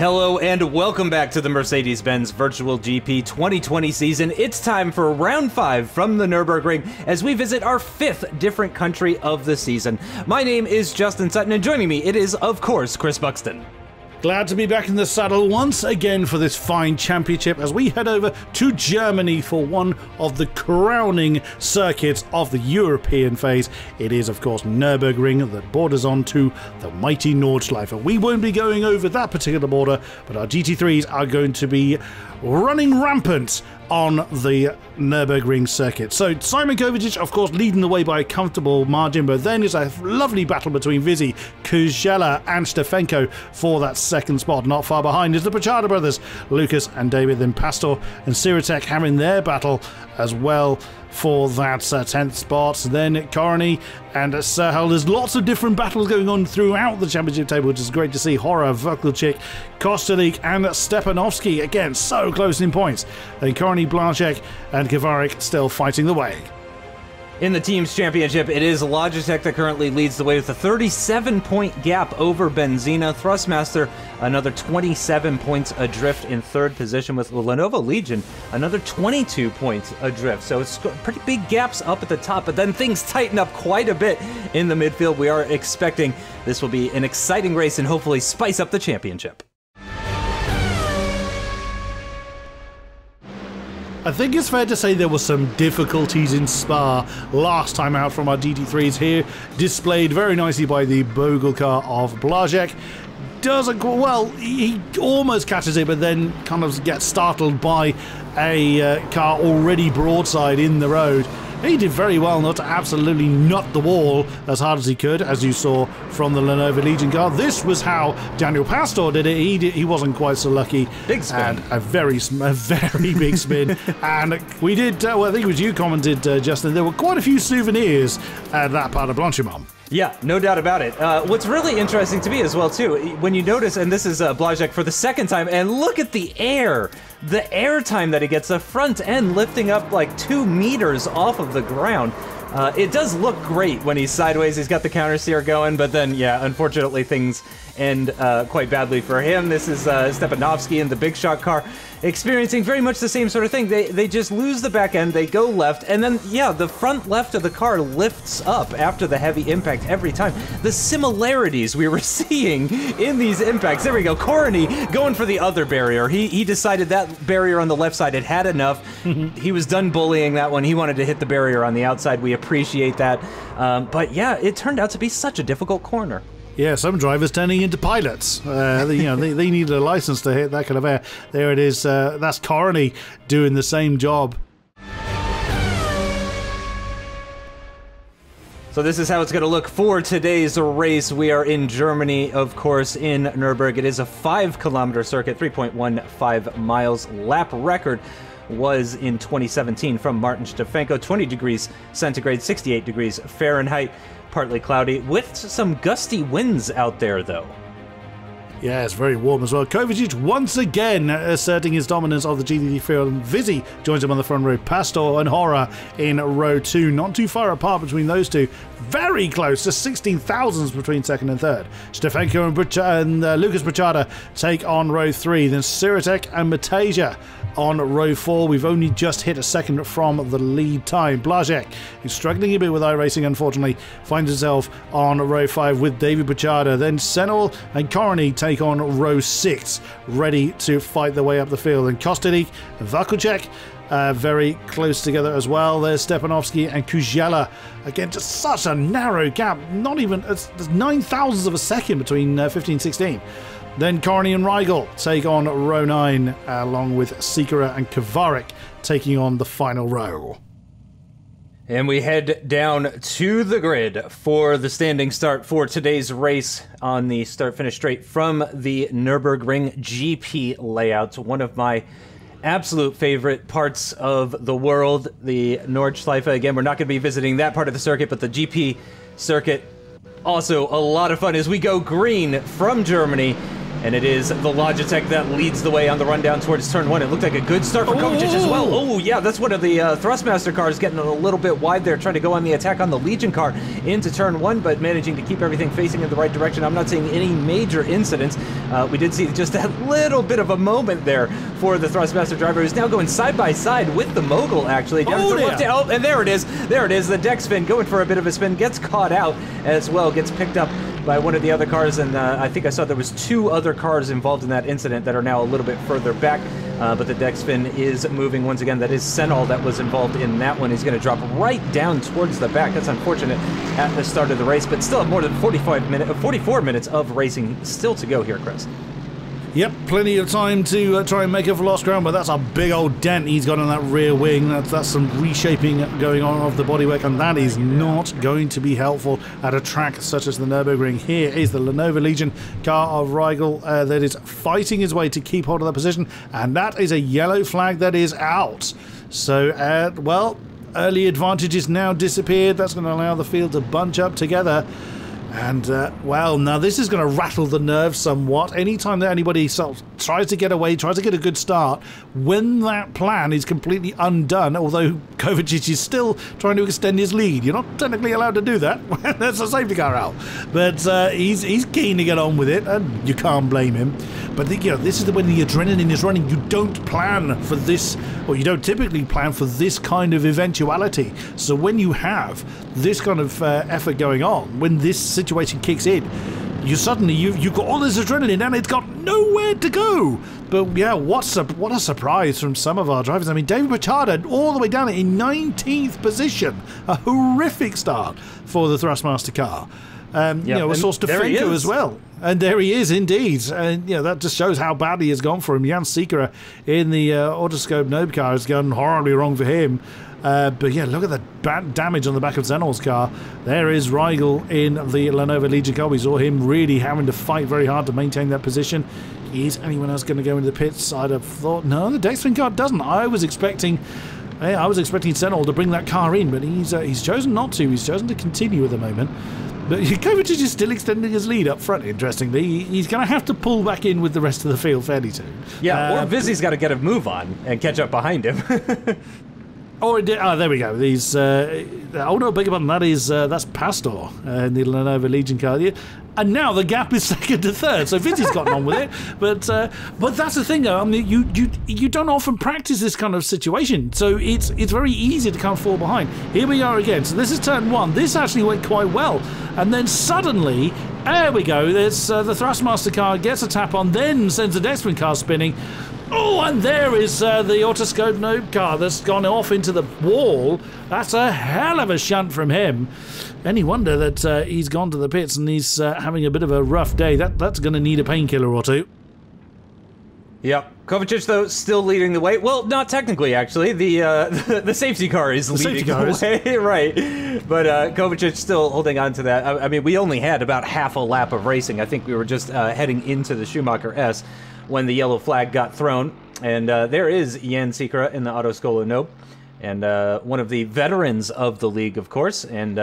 Hello and welcome back to the Mercedes-Benz Virtual GP 2020 season. It's time for round 5 from the Nürburgring as we visit our 5th different country of the season. My name is Justin Sutton and joining me it is, of course, Chris Buxton. Glad to be back in the saddle once again for this fine championship as we head over to Germany for one of the crowning circuits of the European phase. It is, of course, Nürburgring that borders on to the mighty Nordschleife. We won't be going over that particular border, but our GT3s are going to be running rampant on the Nürburgring circuit. So Simon Kovacic, of course, leading the way by a comfortable margin, but then it's a lovely battle between Vizzy, Kujala and Stefanko for that second spot. Not far behind is the Pachada brothers, Lucas and David, then Pastor and Siratek having their battle as well for that 10th spot. Then Korony and Serhal. There's lots of different battles going on throughout the championship table, which is great to see. Hora, Vukelchik, Kostalik and Stepanovsky, again, so close in points. Then Korony, Blanchek and Kvarik still fighting the way. In the team's championship, it is Logitech that currently leads the way with a 37-point gap over Benzina. Thrustmaster, another 27 points adrift in third position, with Lenovo Legion, another 22 points adrift. So it's pretty big gaps up at the top, but then things tighten up quite a bit in the midfield. We are expecting this will be an exciting race and hopefully spice up the championship. I think it's fair to say there were some difficulties in Spa last time out from our GT3s here, displayed very nicely by the Bogle car of Blanchek. Well, he almost catches it, but then kind of gets startled by a car already broadside in the road. He did very well not to absolutely nut the wall as hard as he could, as you saw from the Lenovo Legion car. This was how Daniel Pastor did it. He wasn't quite so lucky. Big spin. And a very big spin. And we did, well, I think it was you commented, Justin, there were quite a few souvenirs at that part of Blanchimont. Yeah, no doubt about it. What's really interesting to me as well, too, when you notice, and this is Blanchek for the second time, and look at the air time that he gets, the front end lifting up like 2 meters off of the ground. It does look great when he's sideways. He's got the counter steer going, but then, yeah, unfortunately things end quite badly for him. This is Stepanovsky in the big shot car experiencing very much the same sort of thing. They just lose the back end, they go left, and then, yeah, the front left of the car lifts up after the heavy impact every time. The similarities we were seeing in these impacts. There we go. Korony going for the other barrier. He decided that barrier on the left side had had enough. He was done bullying that one. He wanted to hit the barrier on the outside. We appreciate that. But yeah, it turned out to be such a difficult corner. Yeah, some drivers turning into pilots. They need a license to hit that kind of air. There it is. That's Korony doing the same job. So this is how it's going to look for today's race. We are in Germany, of course, in Nürburgring. It is a 5-kilometer circuit, 3.15 miles. Lap record was in 2017 from Martin Stefanko, 20 degrees centigrade, 68 degrees Fahrenheit. Partly cloudy, with some gusty winds out there, though. Yeah, it's very warm as well. Kovacic once again asserting his dominance of the GT3 field. Vizzy joins him on the front row. Pastor and Hora in row 2. Not too far apart between those two. Very close, just 16 thousandths between second and third. Stefanko and Lucas Pachada take on row 3. Then Siratek and Matasia on row 4. We've only just hit a second from the lead time. Blanchek, who's struggling a bit with iRacing, unfortunately, finds himself on row 5 with David Pachada. Then Senol and Korony take on row 6, ready to fight their way up the field. And Kostalik and Vukelchik very close together as well. There's Stepanovsky and Kujala. Again, just such a narrow gap. Not even, there's 9 thousandths of a second between 15 and 16. Then Korony and Rigel take on row 9, along with Sikora and Kvarik taking on the final row. And we head down to the grid for the standing start for today's race on the start-finish straight from the Nürburgring GP layout. One of my absolute favorite parts of the world, the Nordschleife. Again, we're not going to be visiting that part of the circuit, but the GP circuit, also a lot of fun as we go green from Germany And it is the Logitech that leads the way on the run down towards turn 1. It looked like a good start for Kovacic as well. Oh, yeah, that's one of the Thrustmaster cars getting a little bit wide there, trying to go on the attack on the Legion car into turn 1, but managing to keep everything facing in the right direction. I'm not seeing any major incidents. We did see just a little bit of a moment there for the Thrustmaster driver, who's now going side by side with the Mogul, actually. Oh, and there it is. There it is. The deck spin going for a bit of a spin, gets caught out as well, gets picked up by one of the other cars, and I think I saw there was 2 other cars involved in that incident that are now a little bit further back, but the deck spin is moving once again. That is Senol that was involved in that one. He's going to drop right down towards the back. That's unfortunate at the start of the race, but still more than 44 minutes of racing still to go here, Chris. Yep, plenty of time to try and make up for lost ground, but that's a big old dent he's got on that rear wing. That's some reshaping going on of the bodywork, and that is not going to be helpful at a track such as the Nürburgring. Here is the Lenovo Legion car of Rigel that is fighting his way to keep hold of that position, and that is a yellow flag that is out. So, well, early advantage is now disappeared. That's going to allow the field to bunch up together. And, well, now this is going to rattle the nerves somewhat. Anytime that anybody sort of tries to get away, tries to get a good start, when that plan is completely undone, although Kovacic is still trying to extend his lead. You're not technically allowed to do that. There's a safety car out. But he's keen to get on with it, and you can't blame him. But, you know, this is when the adrenaline is running. You don't plan for this, or you don't typically plan for this kind of eventuality. So when you have this kind of effort going on, when this situation kicks in, you suddenly you've got all this adrenaline and it's got nowhere to go. But yeah, what a surprise from some of our drivers. I mean, David Machado all the way down in 19th position, a horrific start for the Thrustmaster car. You know, a source to Fenko as well. And there he is indeed. And you know, that just shows how badly it's gone for him. Jan Sikora in the Autoscope Nobe car has gone horribly wrong for him. But yeah, look at the bad damage on the back of Zenol's car. There is Rigel in the Lenovo Legion car. We saw him really having to fight very hard to maintain that position. Is anyone else going to go into the pits? I'd have thought, no, the Dextrin car doesn't. I was expecting Zenol to bring that car in, but he's chosen not to. He's chosen to continue at the moment. But Kovacic is still extending his lead up front, interestingly. He's going to have to pull back in with the rest of the field fairly soon. Yeah, or Vizzy's got to get a move on and catch up behind him. Oh, there we go. These. Oh no, bigger button. That's Pastor in the Lenovo Legion car. And now the gap is second to third, so Vizzy's gotten on with it. But that's the thing, though. I mean, you don't often practice this kind of situation, so it's very easy to kind of fall behind. Here we are again. So this is turn 1. This actually went quite well, and then suddenly, there we go. There's the Thrustmaster car gets a tap on, then sends the Dextrin car spinning. Oh, and there is the Autoscope Nobe car that's gone off into the wall. That's a hell of a shunt from him. Any wonder that he's gone to the pits and he's having a bit of a rough day. That's going to need a painkiller or two. Yep. Kovacic, though, still leading the way. Well, not technically, actually. The safety car is leading the way. Right. But Kovacic still holding on to that. I mean, we only had about half a lap of racing. I think we were just heading into the Schumacher S when the yellow flag got thrown. And there is Jan Sikora in the Autoscope Nobe. And one of the veterans of the league, of course. And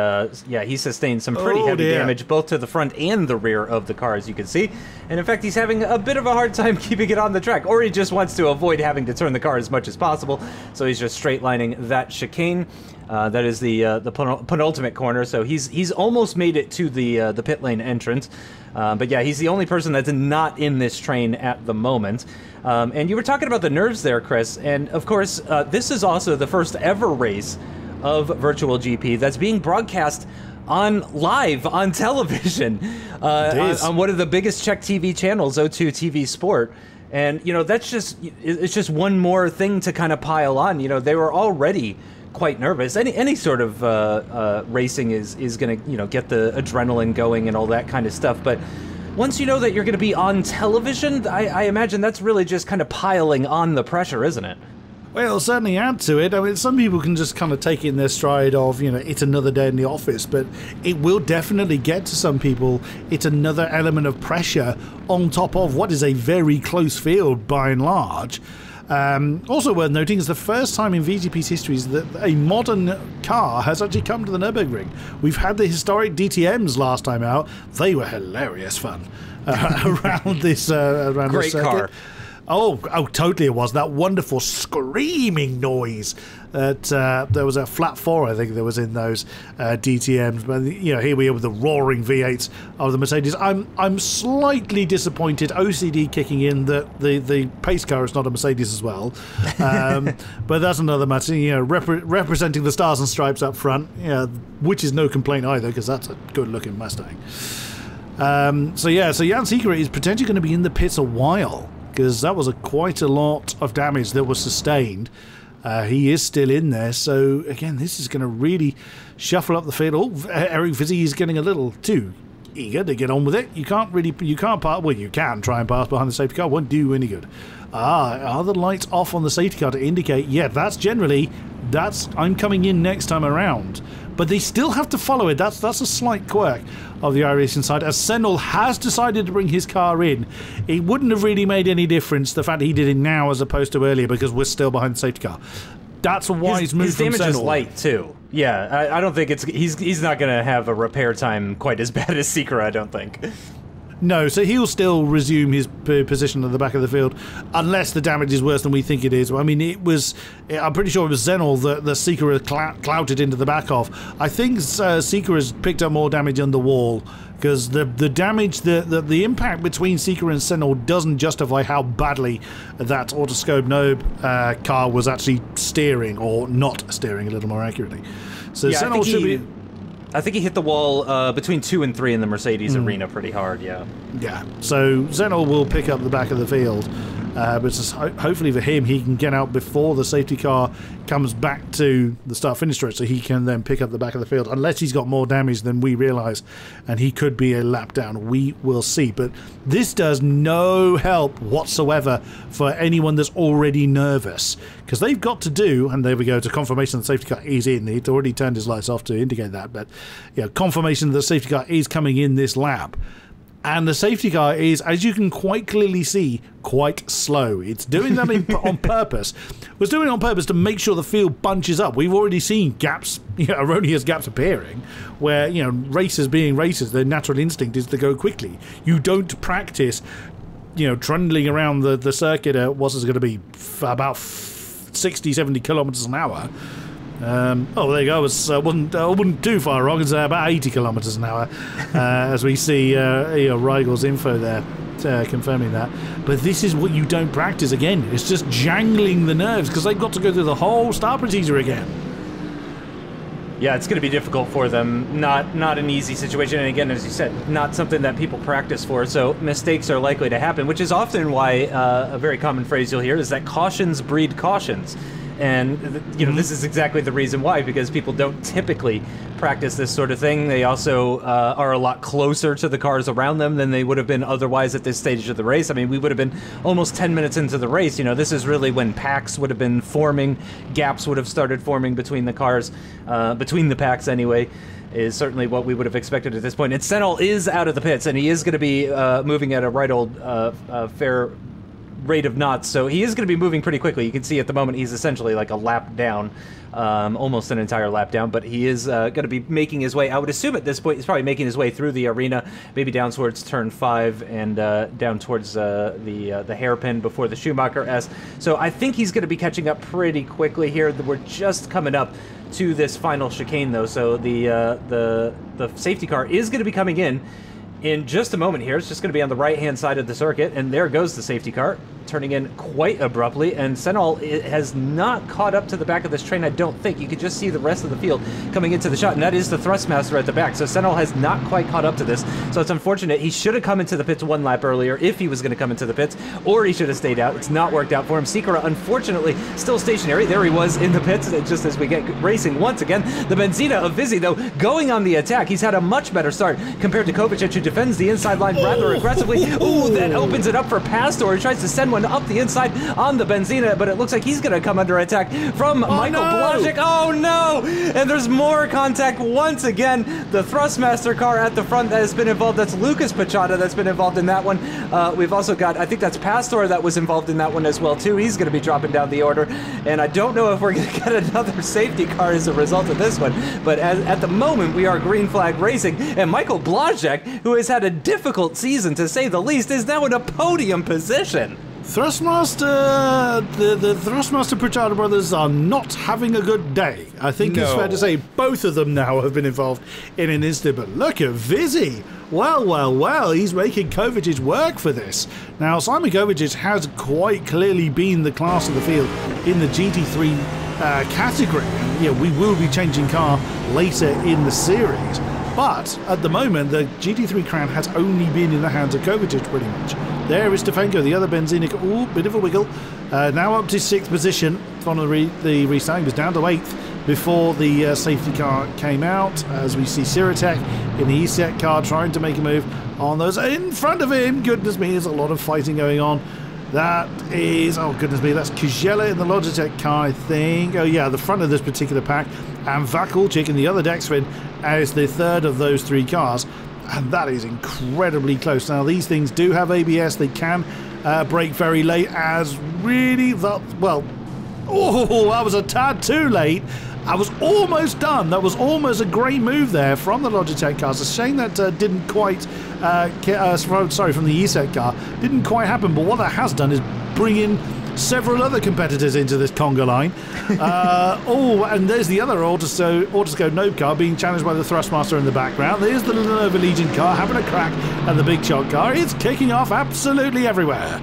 yeah, he sustained some pretty heavy damage, both to the front and the rear of the car, as you can see. And in fact, he's having a bit of a hard time keeping it on the track, or he just wants to avoid having to turn the car as much as possible. So he's just straight lining that chicane. That is the penultimate corner. So he's almost made it to the pit lane entrance. But yeah, he's the only person that's not in this train at the moment. And you were talking about the nerves there, Chris. And of course, this is also the first ever race of Virtual GP that's being broadcast live on television on one of the biggest Czech TV channels, O2 TV Sport. And you know, it's just one more thing to kind of pile on. You know, they were already quite nervous. Any sort of racing is going to, you know, get the adrenaline going and all that kind of stuff. But once you know that you're going to be on television, I imagine that's really just kind of piling on the pressure, isn't it? Well, it'll certainly add to it. I mean, some people can just kind of take it in their stride of, you know, it's another day in the office, but it will definitely get to some people. It's another element of pressure on top of what is a very close field by and large. Also worth noting is the first time in VGP's history that a modern car has actually come to the Nürburgring. We've had the historic DTMs last time out. They were hilarious fun around this Great car. Oh, totally it was. That wonderful screaming noise that there was a flat 4, I think, that was in those DTMs. But, you know, here we are with the roaring V8s of the Mercedes. I'm slightly disappointed, OCD kicking in, that the pace car is not a Mercedes as well. But that's another matter. You know, representing the stars and stripes up front, which is no complaint either, because that's a good-looking Mustang. So Jan Segura is potentially going to be in the pits a while, because that was quite a lot of damage that was sustained. He is still in there, so again, this is going to really shuffle up the field. Oh, Eric Vizzi is getting a little too eager to get on with it. You can't pass. Well, you can try and pass behind the safety car. Won't do any good. Are the lights off on the safety car to indicate? Yeah, that's I'm coming in next time around. But they still have to follow it. That's a slight quirk of the iRacing side. As Senol has decided to bring his car in, it wouldn't have really made any difference, the fact that he did it now as opposed to earlier, because we're still behind the safety car. That's a wise move from Senol. His damage is light, too. Yeah, I don't think he's not going to have a repair time quite as bad as Segura, I don't think. No, so he'll still resume his position at the back of the field, unless the damage is worse than we think it is. I mean, I'm pretty sure it was Zenol that Segura clouted into the back of. I think Segura's picked up more damage on the wall, because the damage, the impact between Segura and Senol doesn't justify how badly that Autoscope Nobe car was actually steering, or not steering, a little more accurately. So yeah, Senol should be... I think he hit the wall between 2 and 3 in the Mercedes arena pretty hard, yeah. Yeah, so Zenol will pick up the back of the field, but just hopefully for him, he can get out before the safety car comes back to the start-finish straight, so he can then pick up the back of the field, unless he's got more damage than we realise, and he could be a lap down. We will see, but this does no help whatsoever for anyone that's already nervous, because they've got to do, and there we go, to confirmation the safety car is in. He'd already turned his lights off to indicate that, but confirmation that the safety car is coming in this lap. And the safety car is, as you can quite clearly see, quite slow. It's doing that on purpose. It was doing it on purpose to make sure the field bunches up. We've already seen gaps, erroneous gaps appearing, where, racers being racers, their natural instinct is to go quickly. You don't practice, trundling around the circuit at what's going to be about 60, 70 kilometers an hour. There you go. I wasn't too far wrong. It's about 80 kilometers an hour, as we see Reigel's info there confirming that. But this is what you don't practice again. It's just jangling the nerves, because they've got to go through the whole start procedure again. Yeah, it's going to be difficult for them. Not an easy situation, and again, as you said, not something that people practice for, so mistakes are likely to happen, which is often why a very common phrase you'll hear is that cautions breed cautions. And, this is exactly the reason why, because people don't typically practice this sort of thing. They also are a lot closer to the cars around them than they would have been otherwise at this stage of the race. I mean, we would have been almost 10 minutes into the race. This is really when packs would have been forming, gaps would have started forming between the cars, between the packs anyway, is certainly what we would have expected at this point. And Senol is out of the pits, and he is going to be moving at a right old fair rate of knots, so he is going to be moving pretty quickly. You can see at the moment he's essentially like a lap down, almost an entire lap down, but he is going to be making his way. I would assume at this point he's probably making his way through the arena, maybe down towards turn 5 and down towards the hairpin before the Schumacher S. So I think he's going to be catching up pretty quickly here. We're just coming up to this final chicane though, so the safety car is going to be coming in just a moment here. It's just going to be on the right-hand side of the circuit, and there goes the safety car, turning in quite abruptly, and Senol has not caught up to the back of this train, I don't think. You could just see the rest of the field coming into the shot, and that is the Thrustmaster at the back, so Senol has not quite caught up to this, so it's unfortunate. He should have come into the pits one lap earlier if he was going to come into the pits, or he should have stayed out. It's not worked out for him. Segura, unfortunately, still stationary. There he was in the pits, just as we get racing once again. The Benzina of Vizzi, though, going on the attack. He's had a much better start compared to Kovacic, who defends the inside line rather aggressively. Ooh, that opens it up for Pastor. He tries to send one up the inside on the Benzina, but it looks like he's going to come under attack from Michael Blazek. Oh no! And there's more contact once again. The Thrustmaster car at the front that has been involved. That's Lucas Pachada that's been involved in that one. We've also got, I think that's Pastor that was involved in that one as well too. He's going to be dropping down the order, and I don't know if we're going to get another safety car as a result of this one, but at the moment we are green flag racing, and Michael Blazek, who has had a difficult season to say the least, is now in a podium position. Thrustmaster, the Thrustmaster Pachada brothers are not having a good day. I think it's fair to say both of them now have been involved in an incident, but look at Vizzy. Well, he's making Kovacic work for this. Now, Simon Kovacic has quite clearly been the class of the field in the GT3 category. And, yeah, we will be changing car later in the series. But at the moment, the GT3 crown has only been in the hands of Kovacic pretty much. There is Stefenko, the other Benzinic. Ooh, bit of a wiggle. Now up to 6th position. From the restart, he was down to 8th before the safety car came out. As we see Siratek in the ESET car trying to make a move on those in front of him. Goodness me, there's a lot of fighting going on. That is, oh goodness me, that's Kujela in the Logitech car, I think. Oh yeah, the front of this particular pack. And Vakulchik in the other Dexfin as the third of those 3 cars. And that is incredibly close. Now, these things do have ABS. They can brake very late, as really, well, oh, that was a tad too late. I was almost done. That was almost a great move there from the Logitech cars. It's a shame that didn't quite, sorry, from the ESET car. Didn't quite happen, but what that has done is bring in several other competitors into this conga line. Oh, and there's the other Autoscope Nope car being challenged by the Thrustmaster in the background. There's the Lenovo Legion car having a crack at the Big Shot car. It's kicking off absolutely everywhere.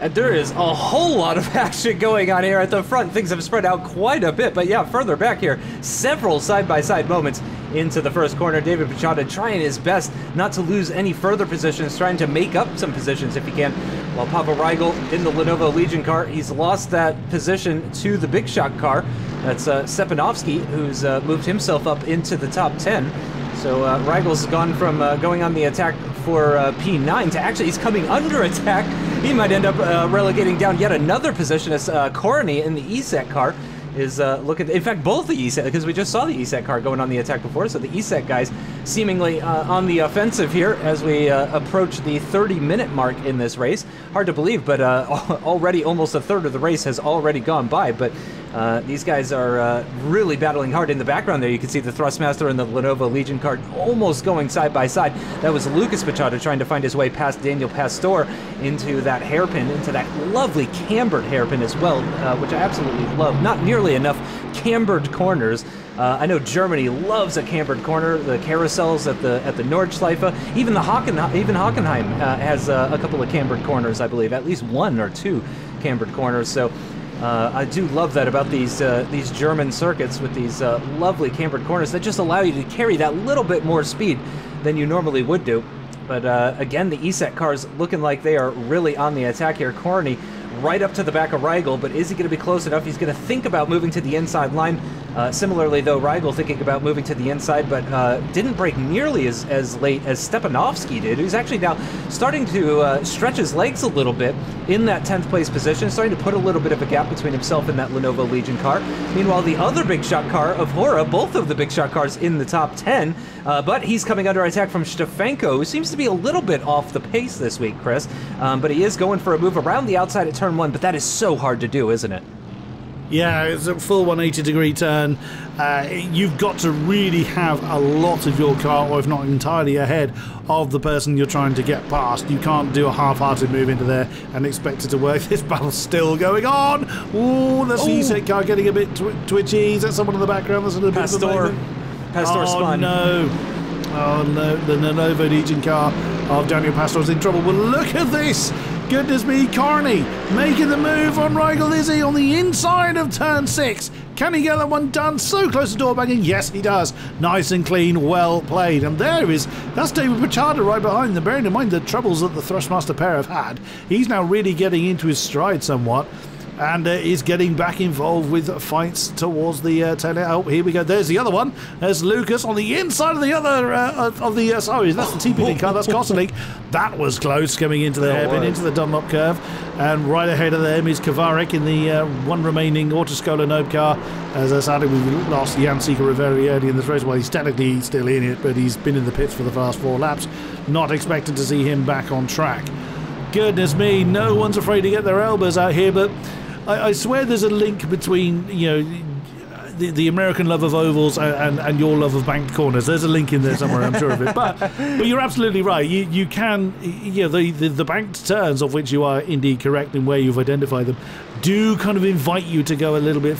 And there is a whole lot of action going on here at the front. Things have spread out quite a bit, but yeah, further back here, several side-by-side moments into the first corner. David Pachada trying his best not to lose any further positions, trying to make up some positions if he can. While Papa Rigel in the Lenovo Legion car, he's lost that position to the Big Shot car. That's Stepanovsky, who's moved himself up into the top 10. So Rigel's gone from going on the attack for P9 to actually he's coming under attack. He might end up relegating down yet another position as Corney in the ESET car is looking. In fact, both the ESET, because we just saw the ESET car going on the attack before, so the ESET guys seemingly on the offensive here as we approach the 30-minute mark in this race. Hard to believe, but already almost a third of the race has already gone by. But these guys are really battling hard. In the background there, you can see the Thrustmaster and the Lenovo Legion car almost going side by side. That was Lucas Pachada trying to find his way past Daniel Pastor into that hairpin, into that lovely cambered hairpin as well, which I absolutely love. Not nearly enough cambered corners. I know Germany loves a cambered corner. The carousels at the Nordschleife, even Hockenheim has a couple of cambered corners, I believe, at least 1 or 2 cambered corners. So I do love that about these German circuits with these lovely cambered corners that just allow you to carry that little bit more speed than you normally would do. But again, the ESET cars looking like they are really on the attack here. Corney right up to the back of Rigel, but is he going to be close enough? He's going to think about moving to the inside line. Similarly, though, Rigel thinking about moving to the inside, but didn't break nearly as late as Stepanovsky did, who's actually now starting to stretch his legs a little bit in that 10th place position, starting to put a little bit of a gap between himself and that Lenovo Legion car. Meanwhile, the other Big Shot car of Hora, both of the Big Shot cars in the top 10, but he's coming under attack from Stefenko, who seems to be a little bit off the pace this week, Chris. But he is going for a move around the outside at turn 1, but that is so hard to do, isn't it? Yeah, it's a full 180-degree turn. You've got to really have a lot of your car, or if not entirely ahead of the person you're trying to get past. You can't do a half-hearted move into there and expect it to work. This battle's still going on. Ooh, the ESET car getting a bit twitchy. Is that someone in the background that's a little bit of a moment? Pastor spun. Oh no, the Lenovo Legion car of Daniel Pastor's in trouble. Well, look at this. Goodness me, Carney making the move on Rigel. Is he on the inside of turn 6? Can he get that one done? So close to door banging. Yes, he does. Nice and clean, well played. And that's David Pachada right behind them. Bearing in mind the troubles that the Thrustmaster pair have had, he's now really getting into his stride somewhat. and is getting back involved with fights towards the tail end. Oh, here we go. There's the other one. There's Lucas on the inside of the other sorry, that's the TP car. That's Kostalik. That was close, coming into the hairpin, into the Dunlop curve, and right ahead of them is Kodiak in the one remaining Autoscola Nobe car. As I said, we lost Jan Seeker very early in this race. Well, he's technically still in it, but he's been in the pits for the past 4 laps. Not expecting to see him back on track. Goodness me, no one's afraid to get their elbows out here, but I swear there's a link between, the American love of ovals and your love of banked corners. There's a link in there somewhere, I'm sure of it. But you're absolutely right. You can, the banked turns, of which you are indeed correct in where you've identified them, do kind of invite you to go a little bit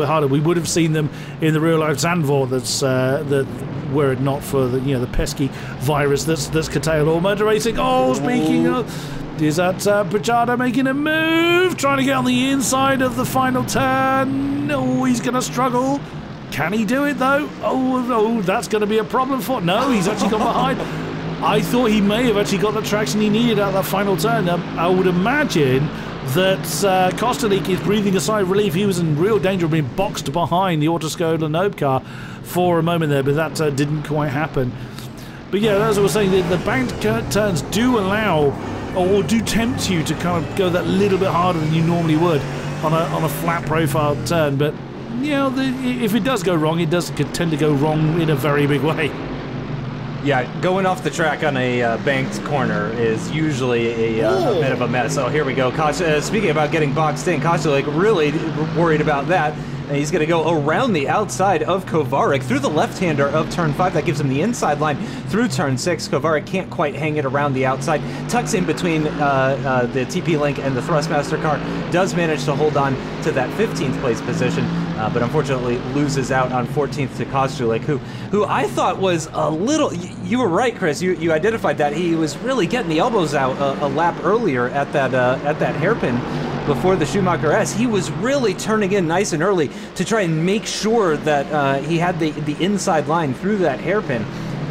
harder. We would have seen them in the real life Zandvoort. That were it not for the pesky virus that's curtailed all motor racing. Oh, speaking of. Is that Pachada making a move? Trying to get on the inside of the final turn. Oh, he's going to struggle. Can he do it, though? Oh, that's going to be a problem for... No, he's actually gone behind. I thought he may have actually got the traction he needed at that final turn. I would imagine that Kostalik is breathing a sigh of relief. He was in real danger of being boxed behind the Autoscola Nobe car for a moment there, but that didn't quite happen. But yeah, as I was saying, the banked turns do allow... or do tempt you to kind of go that little bit harder than you normally would on a flat profile turn, but if it does go wrong, it does tend to go wrong in a very big way. Yeah, going off the track on a banked corner is usually a bit of a mess. Oh, here we go. Speaking about getting boxed in, Kostalik really worried about that. And he's going to go around the outside of Kovarik through the left-hander of turn 5. That gives him the inside line through turn 6. Kovarik can't quite hang it around the outside. Tucks in between the TP Link and the Thrustmaster car. Does manage to hold on to that 15th place position, but unfortunately loses out on 14th to Kostalik, who I thought was a little... You were right, Chris. You identified that. He was really getting the elbows out a lap earlier at that hairpin. Before the Schumacher S, he was really turning in nice and early to try and make sure that he had the inside line through that hairpin.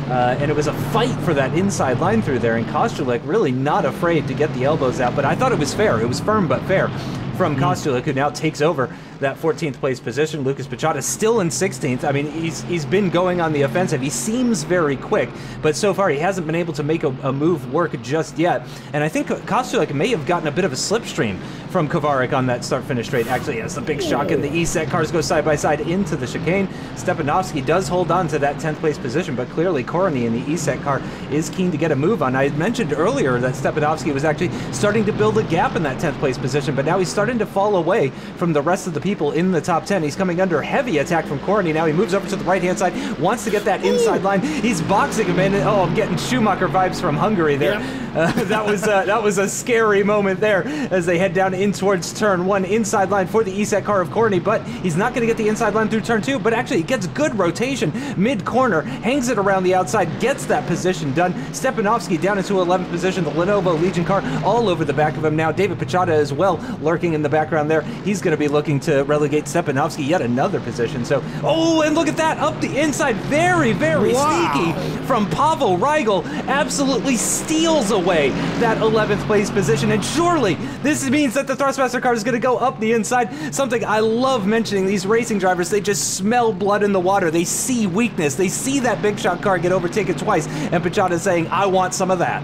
And it was a fight for that inside line through there, and Kostalik really not afraid to get the elbows out. But I thought it was fair. It was firm but fair from Kostalik, who now takes over that 14th place position. Lucas Pachada still in 16th. I mean, he's been going on the offensive. He seems very quick, but so far he hasn't been able to make a move work just yet. And I think Kostalik may have gotten a bit of a slipstream from Kovarik on that start-finish straight. Actually, it's a big shock, and the E-set cars go side by side into the chicane. Stepanovsky does hold on to that 10th place position, but clearly Korony in the E-set car is keen to get a move on. I had mentioned earlier that Stepanovsky was actually starting to build a gap in that 10th place position, but now he's starting to fall away from the rest of the people in the top 10. He's coming under heavy attack from Korony. Now he moves over to the right-hand side, wants to get that inside line. He's boxing him in. Oh, I'm getting Schumacher vibes from Hungary there. Yep. That was a scary moment there as they head down in towards turn 1. Inside line for the E-set car of Korony, but he's not going to get the inside line through turn 2, but actually he gets good rotation mid-corner, hangs it around the outside, gets that position done. Stepanovsky down into 11th position. The Lenovo Legion car all over the back of him now. David Pachada as well lurking in the background there. He's going to be looking to relegate Stepanovsky yet another position. So, oh, and look at that, up the inside, very, very sneaky from Pavel Rigel. Absolutely steals away that 11th place position, and surely this means that the Thrustmaster car is going to go up the inside. Something I love mentioning, these racing drivers, they just smell blood in the water. They see weakness. They see that big shot car get overtaken twice, and Pachada is saying, I want some of that.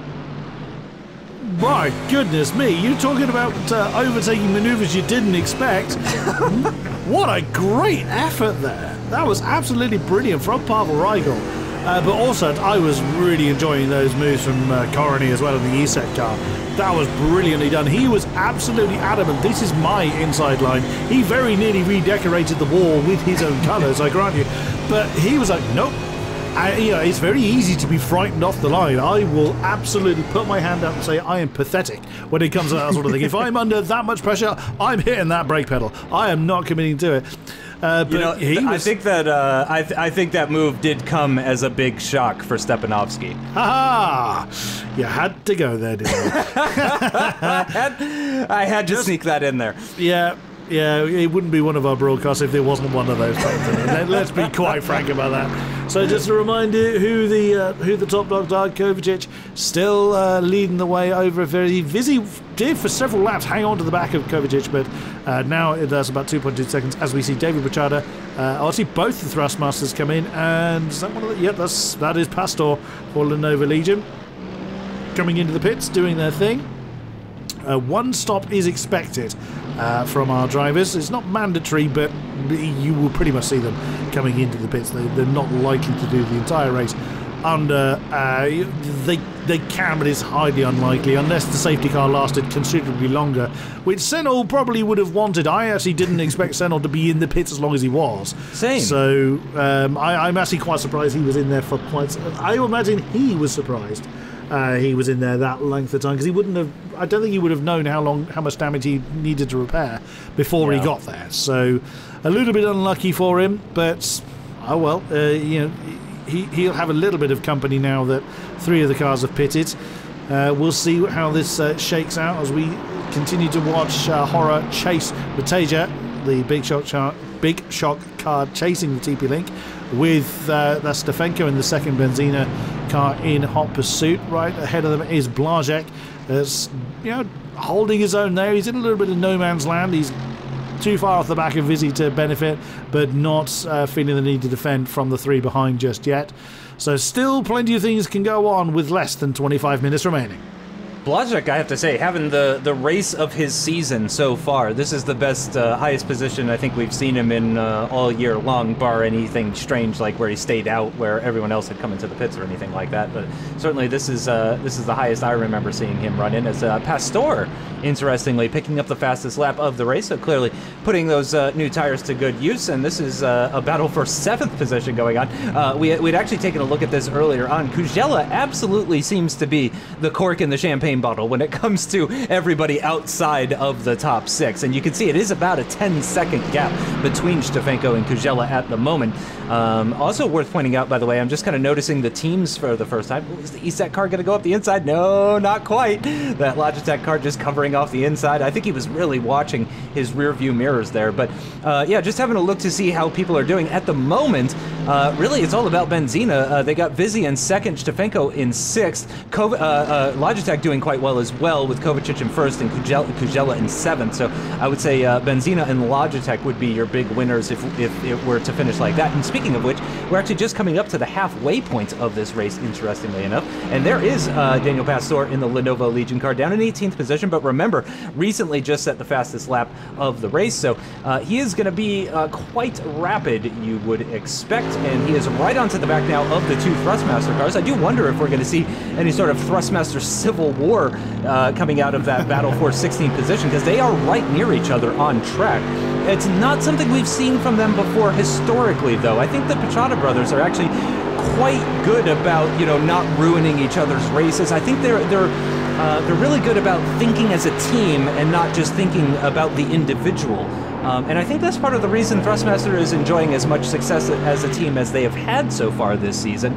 My goodness me, you're talking about overtaking maneuvers you didn't expect. What a great effort there. That was absolutely brilliant from Pavel Rigel. But also, I was really enjoying those moves from Korony as well in the E-set car. That was brilliantly done. He was absolutely adamant, this is my inside line. He very nearly redecorated the wall with his own colours, I grant you. But he was like, nope. It's very easy to be frightened off the line. I will absolutely put my hand up and say I am pathetic when it comes to that sort of thing. If I'm under that much pressure, I'm hitting that brake pedal. I am not committing to it. But I think that I think that move did come as a big shock for Stepanovsky. Ha ha! You had to go there, didn't you? I had to sneak that in there. Yeah, it wouldn't be one of our broadcasts if there wasn't one of those times. Let's be quite frank about that. So just a reminder who the top dogs are. Kovacic still leading the way over Vizzy did for several laps hang on to the back of Kovacic, but now it does about 2.2 seconds as we see David Brachada. Obviously both the Thrustmasters come in, and is that one of the, yep, that is Pastor for Lenovo Legion coming into the pits doing their thing. One stop is expected from our drivers. It's not mandatory, but you will pretty much see them coming into the pits. They're not likely to do the entire race under. They can, but it's highly unlikely unless the safety car lasted considerably longer, which Senol probably would have wanted. I actually didn't expect Senol to be in the pits as long as he was. Same. So I'm actually quite surprised he was in there for quite. I imagine he was surprised. He was in there that length of time because he wouldn't have. I don't think he would have known how much damage he needed to repair before he got there. So a little bit unlucky for him, but oh well. He'll have a little bit of company now that 3 of the cars have pitted. We'll see how this shakes out as we continue to watch Horror chase Mateja, the big shock car chasing the TP Link, with that's Stefenko in the second Benzina car in hot pursuit. Right ahead of them is Blazek, that's holding his own there. He's in a little bit of no man's land. He's too far off the back of Vizzy to benefit, but not feeling the need to defend from the 3 behind just yet. So still plenty of things can go on with less than 25 minutes remaining. Blazek, I have to say, having the race of his season so far. This is the best, highest position I think we've seen him in all year long, bar anything strange like where he stayed out, where everyone else had come into the pits or anything like that. But certainly this is the highest I remember seeing him run in. As Pastor, interestingly, picking up the fastest lap of the race, so clearly putting those new tires to good use. And this is a battle for 7th position going on. We'd actually taken a look at this earlier on. Kujela absolutely seems to be the cork in the champagne bottle when it comes to everybody outside of the top 6, and you can see it is about a 10-second gap between Stefenko and Kujela at the moment. Also worth pointing out, by the way, I'm just kind of noticing the teams for the first time. Is the ESET car going to go up the inside? No, not quite. That Logitech car just covering off the inside. I think he was really watching his rear view mirrors there, but yeah, just having a look to see how people are doing at the moment. Really, it's all about Benzina. They got Vizzy in 2nd, Stefenko in 6th, Logitech doing quite well as well, with Kovacic in 1st and Kujela in 7th. So I would say Benzina and Logitech would be your big winners if it were to finish like that. And speaking of which, we're actually just coming up to the halfway point of this race, interestingly enough. And there is Daniel Pastor in the Lenovo Legion car down in 18th position, but remember, recently just set the fastest lap of the race. So he is going to be quite rapid, you would expect. And he is right onto the back now of the 2 Thrustmaster cars. I do wonder if we're going to see any sort of Thrustmaster civil war coming out of that battle for 16th position, because they are right near each other on track. It's not something we've seen from them before historically, though. I think the Pachada brothers are actually quite good about, not ruining each other's races. I think they're really good about thinking as a team and not just thinking about the individual. And I think that's part of the reason Thrustmaster is enjoying as much success as a team as they have had so far this season,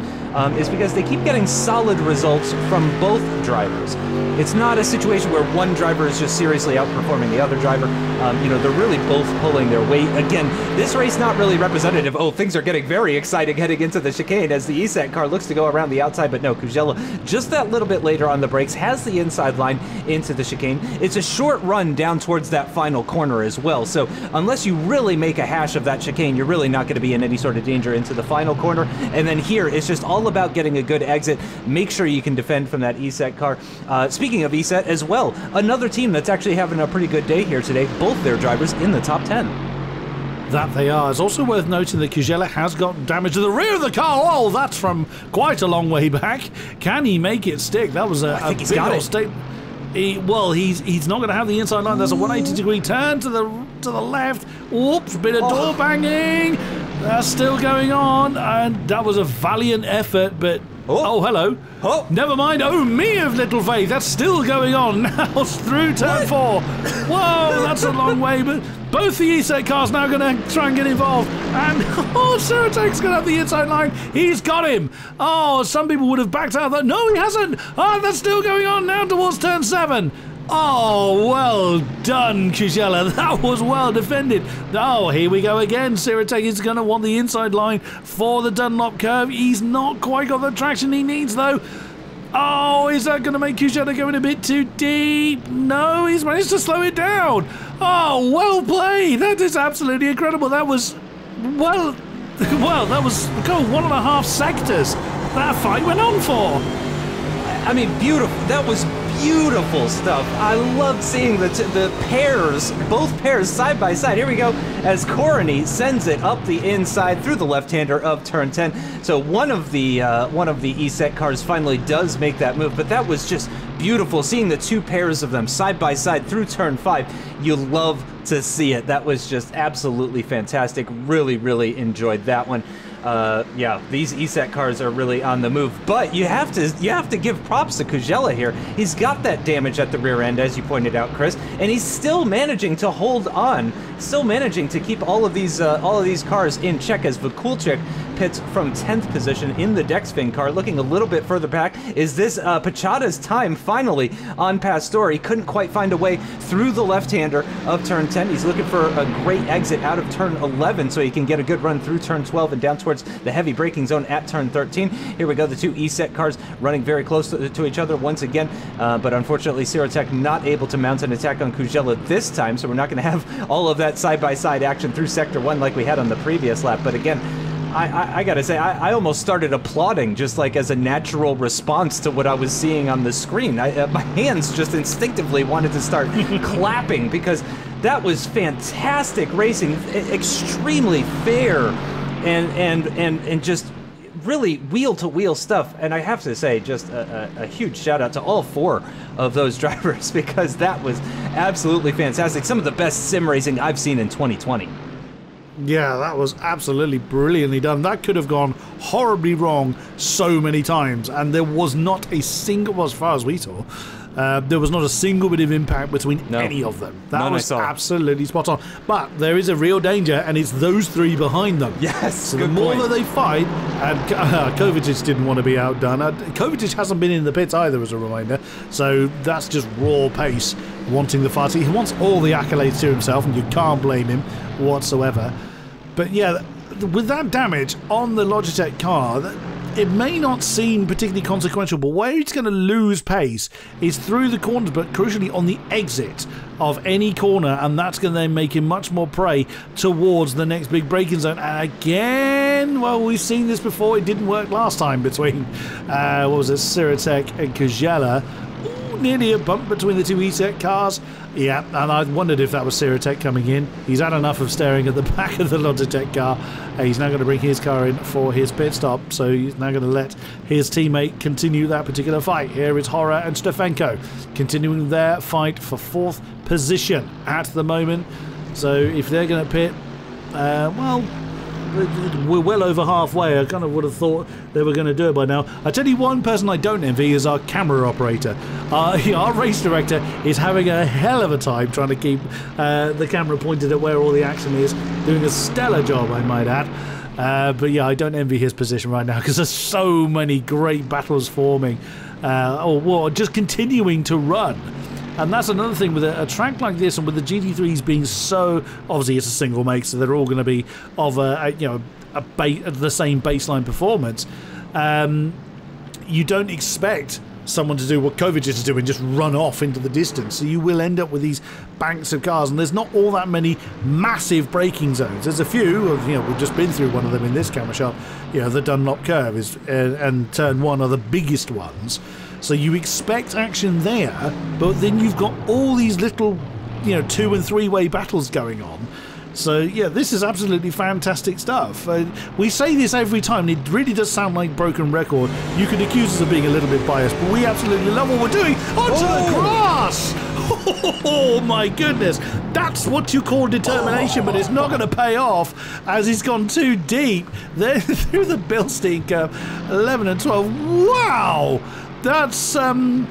is because they keep getting solid results from both drivers. It's not a situation where one driver is just seriously outperforming the other driver. They're really both pulling their weight. Again, this race not really representative. Oh, things are getting very exciting heading into the chicane as the ESET car looks to go around the outside, but no, Kujela just that little bit later on the brakes has the inside line into the chicane. It's a short run down towards that final corner as well, so unless you really make a hash of that chicane, you're really not going to be in any sort of danger into the final corner. And then here, it's just all about getting a good exit. Make sure you can defend from that ESET car. Speaking of ESET as well, another team that's actually having a pretty good day here today. Both their drivers in the top 10. That they are. It's also worth noting that Kujela has got damage to the rear of the car. Oh, that's from quite a long way back. Can he make it stick? That was a big old statement. He's not going to have the inside line. There's a 180-degree turn to the left. Whoops, bit of door banging. That's still going on, and that was a valiant effort, but oh hello. Oh, never mind. Oh, me of little faith. That's still going on now through turn 4. Whoa, that's a long way, but both the ESET cars now going to try and get involved. And Suratek's going to have the inside line. He's got him. Oh, some people would have backed out of that. No, he hasn't. Oh, that's still going on now towards turn 7. Oh, well done, Kujela. That was well defended. Oh, here we go again. Sirotek is going to want the inside line for the Dunlop curve. He's not quite got the traction he needs, though. Oh, is that going to make Kujela go in a bit too deep? No, he's managed to slow it down. Oh, well played. That is absolutely incredible. That was, well, that was 1.5 sectors that fight went on for. I mean, beautiful. That was beautiful stuff. I loved seeing the pairs, both pairs side by side. Here we go, as Corony sends it up the inside through the left-hander of turn 10. So one of the ESET cars finally does make that move, but that was just beautiful. Seeing the two pairs of them side by side through turn 5, you love to see it. That was just absolutely fantastic. Really, really enjoyed that one. Yeah, these ESET cars are really on the move, but you have to give props to Kujela here. He's got that damage at the rear end, as you pointed out, Chris, and he's still managing to hold on, still managing to keep all of these cars in check, as Vakulchik pits from 10th position in the Dexfin car. Looking a little bit further back, is this Pachada's time finally on Pastore? He couldn't quite find a way through the left-hander of turn 10. He's looking for a great exit out of turn 11 so he can get a good run through turn 12 and down towards the heavy braking zone at turn 13. Here we go, the two ESET cars running very close to each other once again, but unfortunately Sirotek not able to mount an attack on Kujela this time, so we're not going to have all of that side-by-side action through Sector 1 like we had on the previous lap. But again, I gotta say, I almost started applauding just like as a natural response to what I was seeing on the screen. My hands just instinctively wanted to start clapping because that was fantastic racing, extremely fair, and just really wheel-to-wheel stuff. And I have to say, just a huge shout-out to all 4 of those drivers because that was absolutely fantastic. Some of the best sim racing I've seen in 2020. Yeah, that was absolutely brilliantly done. That could have gone horribly wrong so many times, and there was not a single, well, as far as we saw, there was not a single bit of impact between any of them. That was absolutely spot on. But there is a real danger, and it's those 3 behind them. Yes, so the more that they fight, and Kovacic didn't want to be outdone. Kovacic hasn't been in the pits either, as a reminder, so that's just raw pace, wanting the fight. He wants all the accolades to himself, and you can't blame him whatsoever. But yeah, with that damage on the Logitech car, it may not seem particularly consequential, but where it's going to lose pace is through the corners, but crucially on the exit of any corner, and that's going to then make him much more prey towards the next big braking zone. And again, well, we've seen this before. It didn't work last time between, what was it, Sirotek and Kujela. Nearly a bump between the two ESET cars. Yeah, and I wondered if that was Sirotek coming in. He's had enough of staring at the back of the Logitech car. He's now going to bring his car in for his pit stop, so he's now going to let his teammate continue that particular fight. Here is Hora and Stefanko continuing their fight for 4th position at the moment. So if they're going to pit, well, we're well over halfway. I kind of would have thought they were going to do it by now. I tell you, one person I don't envy is our camera operator. Our race director is having a hell of a time trying to keep the camera pointed at where all the action is. Doing a stellar job, I might add. But yeah, I don't envy his position right now because there's so many great battles forming, or just continuing to run. And that's another thing with a track like this, and with the GT3s being so, obviously it's a single make, so they're all going to be of the same baseline performance. You don't expect someone to do what Kovacic is doing, just run off into the distance. So you will end up with these banks of cars, and there's not all that many massive braking zones. There's a few, we've just been through one of them in this camera shot. The Dunlop curve is, and turn 1 are the biggest ones. So you expect action there, but then you've got all these little, 2- and 3-way battles going on. So yeah, this is absolutely fantastic stuff. We say this every time, and it really does sound like broken record. You could accuse us of being a little bit biased, but we absolutely love what we're doing. Onto the grass! Oh my goodness, that's what you call determination, but it's not going to pay off as he's gone too deep. There through the Bilstein curve, 11 and 12. Wow! That's, well,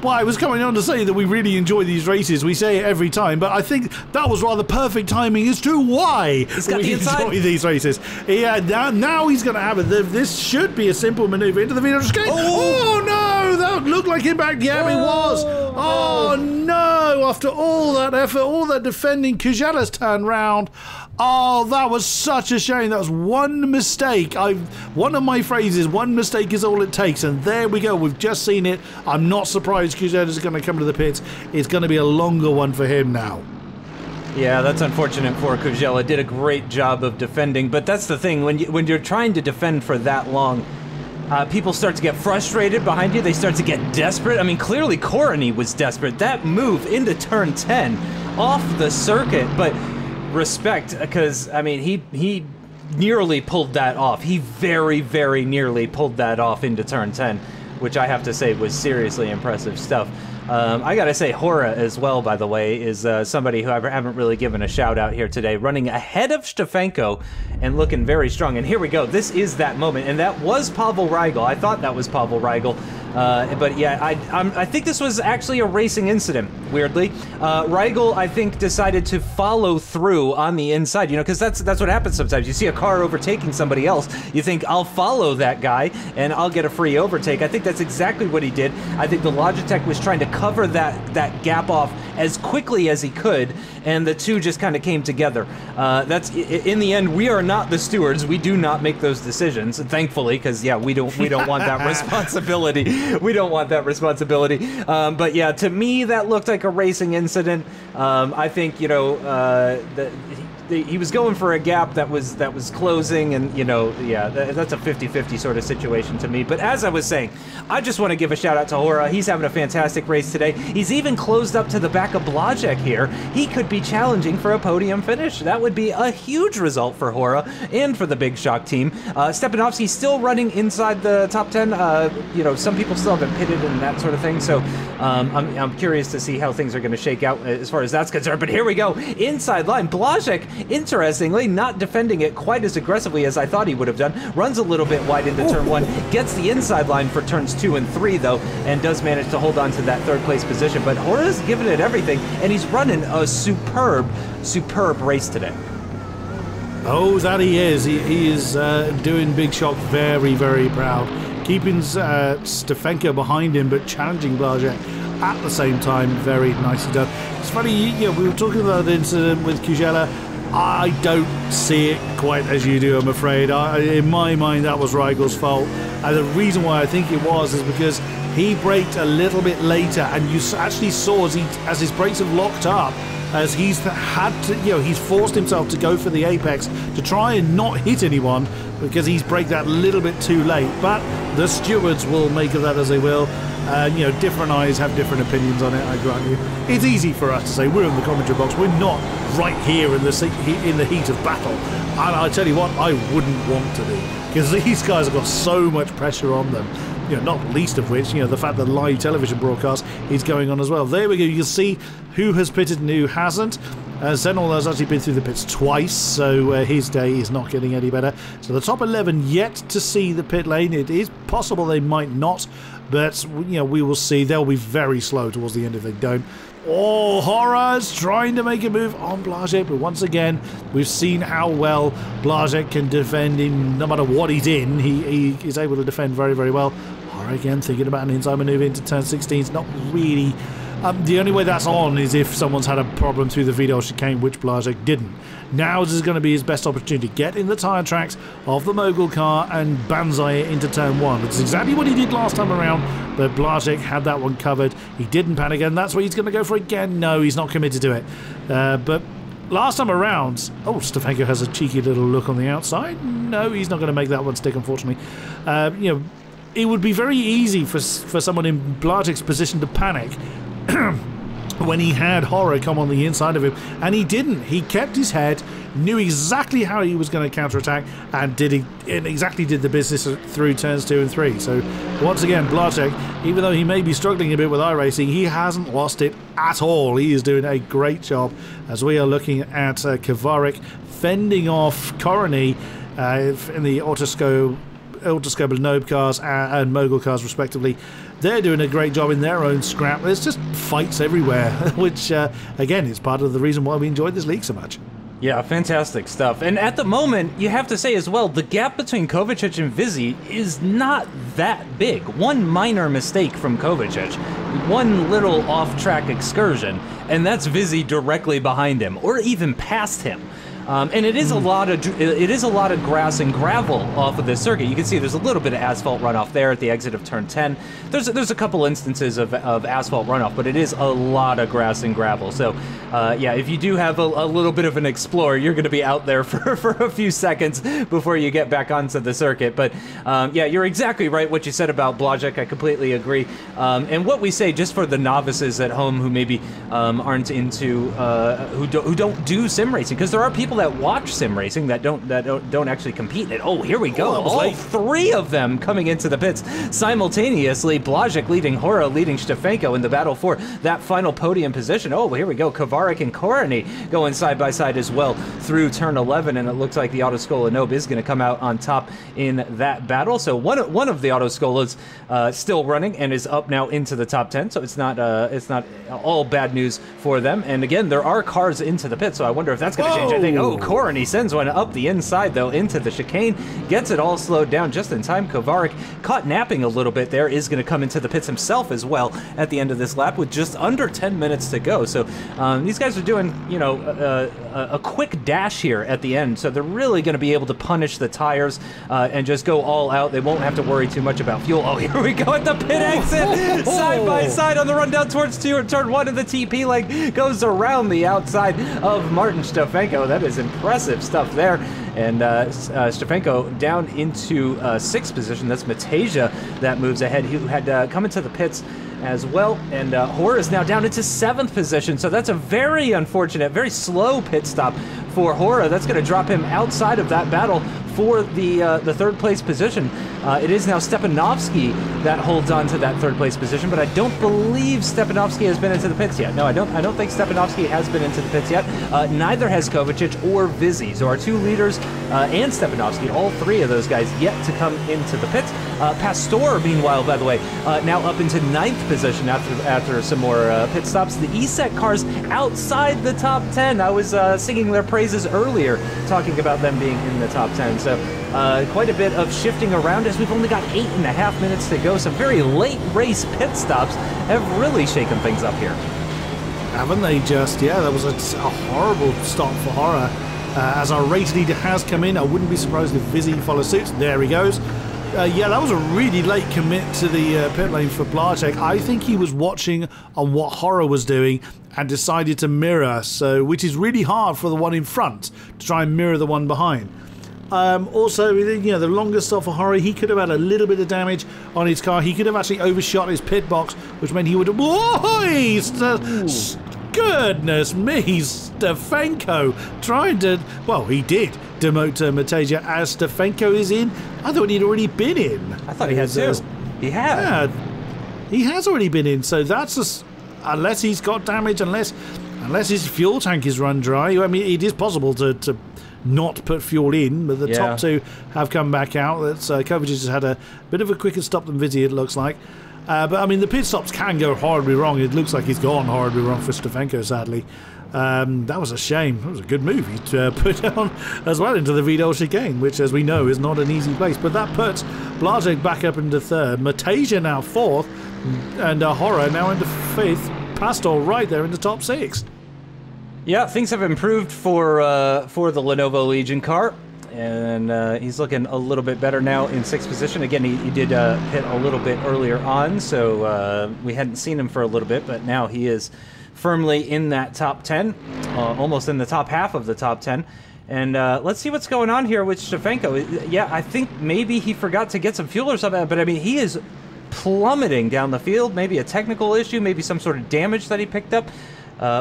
I was coming on to say that we really enjoy these races. We say it every time, but I think that was rather perfect timing as to why we enjoy these races. Yeah, now he's going to have it. This should be a simple manoeuvre into the Venus escape. Oh no! not look like impact. Yeah, it was. Oh, no. After all that effort, all that defending, Kujela''s turned round. Oh, that was such a shame. That was one mistake. One of my phrases, one mistake is all it takes. And there we go. We've just seen it. I'm not surprised Kujela''s going to come to the pits. It's going to be a longer one for him now. Yeah, that's unfortunate for Kujela. Did a great job of defending, but that's the thing. When you're trying to defend for that long, people start to get frustrated behind you. They start to get desperate. I mean, clearly Korony was desperate. That move into turn 10 off the circuit, but respect, because, I mean, he nearly pulled that off. He very, very nearly pulled that off into turn 10, which I have to say was seriously impressive stuff. I gotta say, Hora as well, by the way, is somebody who I haven't really given a shout out here today, running ahead of Stefanko and looking very strong. And here we go. This is that moment, and that was Pavel Reigl. I thought that was Pavel Reigl. But yeah, I think this was actually a racing incident, weirdly. Reigl, I think, decided to follow through on the inside, you know, because that's what happens sometimes. You see a car overtaking somebody else, you think, I'll follow that guy and I'll get a free overtake. I think that's exactly what he did. I think the Logitech was trying to cover that gap off as quickly as he could, and the two just kind of came together. That's in the end, we are not the stewards. We do not make those decisions, thankfully, because yeah, we don't want that responsibility. We don't want that responsibility. But yeah, to me, that looked like a racing incident. I think, you know, he was going for a gap that was closing, and you know, yeah, that's a 50-50 sort of situation to me. But as I was saying, I just want to give a shout out to Hora. He's having a fantastic race today. He's even closed up to the back of Blazek here. He could be challenging for a podium finish. That would be a huge result for Hora and for the Big Shock team. Stepanovsky's still running inside the top 10. You know, some people still haven't pitted and that sort of thing. So I'm curious to see how things are going to shake out as far as that's concerned. But here we go, inside line. Blazek, interestingly, not defending it quite as aggressively as I thought he would have done. Runs a little bit wide into turn 1, gets the inside line for turns 2 and 3, though, and does manage to hold on to that third place position. But Hora's giving it everything, and he's running a superb race today. Oh, that he is. He is doing Big Shock very, very proud. Keeping Stefanko behind him, but challenging Blazek at the same time. Very nicely done. It's funny, you know, we were talking about the incident with Kujela. I don't see it quite as you do, I'm afraid. In my mind, that was Reigel's fault. And the reason why I think it was is because he braked a little bit later, and you actually saw as his brakes have locked up, as he's had to, you know, he's forced himself to go for the apex to try and not hit anyone because he's braked that little bit too late. But the stewards will make of that as they will. You know, different eyes have different opinions on it, I grant you. It's easy for us to say, we're in the commentary box, we're not right here in the heat of battle. And I tell you what, I wouldn't want to be, because these guys have got so much pressure on them. You know, not least of which, you know, the fact that live television broadcast is going on as well. There we go, you can see who has pitted and who hasn't. Zenol has actually been through the pits twice, so his day is not getting any better. So the top 11 yet to see the pit lane. It is possible they might not, but you know, we will see. They'll be very slow towards the end if they don't. Oh, Hora's trying to make a move on Blazek, but once again, we've seen how well Blazek can defend in no matter what he's in. He is able to defend very, very well. Hora again thinking about an inside maneuver into turn 16. It's not really... the only way that's on is if someone's had a problem through the Vidal chicane, which Blazek didn't. Now this is going to be his best opportunity to get in the tyre tracks of the mogul car and banzai it into turn 1. That's exactly what he did last time around, but Blazek had that one covered. He didn't panic, and that's what he's going to go for again. No, he's not committed to it. But last time around... Oh, Stefanko has a cheeky little look on the outside. No, he's not going to make that one stick, unfortunately. You know, it would be very easy for someone in Blazek's position to panic when he had Hora come on the inside of him, and he didn't. He kept his head, knew exactly how he was going to counterattack, and exactly did the business through turns 2 and 3. So once again, Blazek, even though he may be struggling a bit with iRacing, he hasn't lost it at all. He is doing a great job, as we are looking at Kvarik fending off Korony in the Autoscope and Nobe cars and Mogul cars respectively. They're doing a great job in their own scrap. There's just fights everywhere, which again is part of the reason why we enjoyed this league so much. Yeah, fantastic stuff. And at the moment, you have to say as well, the gap between Kovacic and Vizzy is not that big. One minor mistake from Kovacic, one little off-track excursion, and that's Vizzy directly behind him, or even past him. And it is a lot of grass and gravel off of this circuit. You can see there's a little bit of asphalt runoff there at the exit of turn 10. There's a couple instances of asphalt runoff, but it is a lot of grass and gravel. So yeah, if you do have a little bit of an explorer, you're going to be out there for a few seconds before you get back onto the circuit. But yeah, you're exactly right what you said about Blazek. I completely agree. And what we say, just for the novices at home who maybe aren't into who don't do sim racing, because there are people that watch sim racing that don't actually compete in it. Oh, here we go. All three of them coming into the pits simultaneously. Blazek leading Hora, leading Stefanko in the battle for that final podium position. Oh, here we go. Kovarik and Korony going side by side as well through turn 11, and it looks like the Autoscola Nob is going to come out on top in that battle. So one of the Autoscolas still running and is up now into the top 10. So it's not all bad news for them. And again, there are cars into the pit, so I wonder if that's going to change anything. Oh, Korony sends one up the inside, though, into the chicane. Gets it all slowed down just in time. Kovarik, caught napping a little bit there, is going to come into the pits himself as well at the end of this lap with just under 10 minutes to go. So these guys are doing, you know, a quick dash here at the end. So they're really going to be able to punish the tires and just go all out. They won't have to worry too much about fuel. Oh, here we go at the pit exit. Side by side on the run down towards turn 1 of the TP leg. Goes around the outside of Martin Stefanko. That is impressive stuff there. And Stefanko down into 6th position. That's Mateja that moves ahead, who had come into the pits as well. And Hora is now down into 7th position. So that's a very unfortunate, very slow pit stop for Hora. That's going to drop him outside of that battle for the 3rd place position. It is now Stepanovsky that holds on to that 3rd place position, but I don't believe Stepanovsky has been into the pits yet. No, I don't think Stepanovsky has been into the pits yet. Neither has Kovacic or Vizzy. So our 2 leaders and Stepanovsky, all 3 of those guys yet to come into the pits. Pastor, meanwhile, by the way, now up into 9th position after some more pit stops. The ESET cars outside the top 10. I was singing their praises earlier, talking about them being in the top 10. So quite a bit of shifting around as we've only got 8.5 minutes to go. Some very late race pit stops have really shaken things up here. Haven't they just? Yeah, that was a horrible stop for Hora. As our race leader has come in, I wouldn't be surprised if Vizzy follows suit. There he goes. Yeah, that was a really late commit to the pit lane for Blazek. I think he was watching on what Hora was doing and decided to mirror, so which is really hard for the one in front to try and mirror the one behind. Also, you know, the longest stop for Hora, he could have had a little bit of damage on his car. He could have actually overshot his pit box, which meant he would have... Goodness me, Stefanko trying to... Well, he did demote Mateja as Stefanko is in. I thought he'd already been in. I thought he had too. He had. Yeah, he has already been in, so that's just... Unless he's got damage, unless his fuel tank is run dry. I mean, it is possible to not put fuel in, but the top 2 have come back out. That's Kovacic has had a bit of a quicker stop than Vizzy, it looks like. But I mean, the pit stops can go horribly wrong. It looks like he's gone horribly wrong for Stefanko, sadly. That was a shame. That was a good move to put down as well into the Vidal chicane, which, as we know, is not an easy place. But that puts Blazek back up into 3rd, Mateja now 4th, and Hora now into 5th. Pastor right there in the top 6. Yeah, things have improved for the Lenovo Legion car, and he's looking a little bit better now in 6th position. Again, he did hit a little bit earlier on, so we hadn't seen him for a little bit, but now he is firmly in that top 10, almost in the top half of the top 10. And let's see what's going on here with Stefanko. Yeah, I think maybe he forgot to get some fuel or something, but I mean, he is plummeting down the field. Maybe a technical issue, maybe some sort of damage that he picked up.